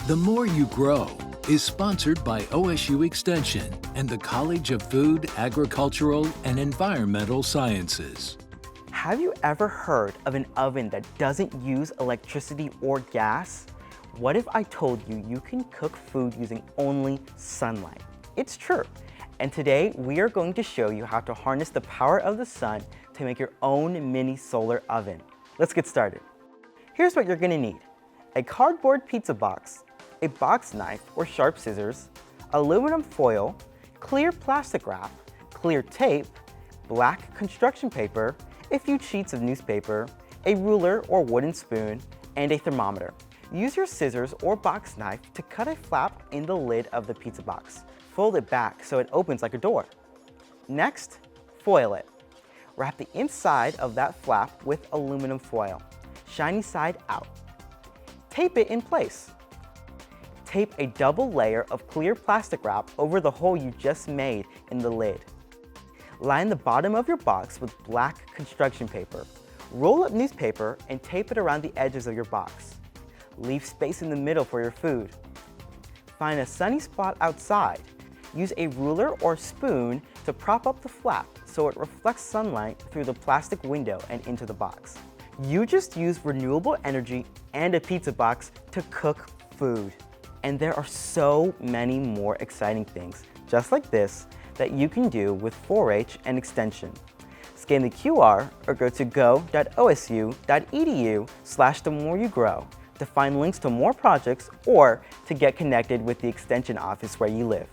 The More You Grow is sponsored by OSU Extension and the College of Food, Agricultural, and Environmental Sciences. Have you ever heard of an oven that doesn't use electricity or gas? What if I told you you can cook food using only sunlight? It's true. And today we are going to show you how to harness the power of the sun to make your own mini solar oven. Let's get started. Here's what you're gonna need: a cardboard pizza box, a box knife or sharp scissors, aluminum foil, clear plastic wrap, clear tape, black construction paper, a few sheets of newspaper, a ruler or wooden spoon, and a thermometer. Use your scissors or box knife to cut a flap in the lid of the pizza box. Fold it back so it opens like a door. Next, foil it. Wrap the inside of that flap with aluminum foil, shiny side out. Tape it in place. Tape a double layer of clear plastic wrap over the hole you just made in the lid. Line the bottom of your box with black construction paper. Roll up newspaper and tape it around the edges of your box. Leave space in the middle for your food. Find a sunny spot outside. Use a ruler or spoon to prop up the flap so it reflects sunlight through the plastic window and into the box. You just used renewable energy and a pizza box to cook food. And there are so many more exciting things, just like this, that you can do with 4-H and Extension. Scan the QR or go to go.osu.edu/themoreYouGrow to find links to more projects or to get connected with the Extension office where you live.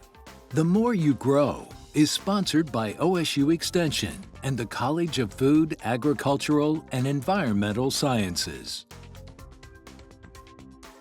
The More You Grow is sponsored by OSU Extension and the College of Food, Agricultural, and Environmental Sciences.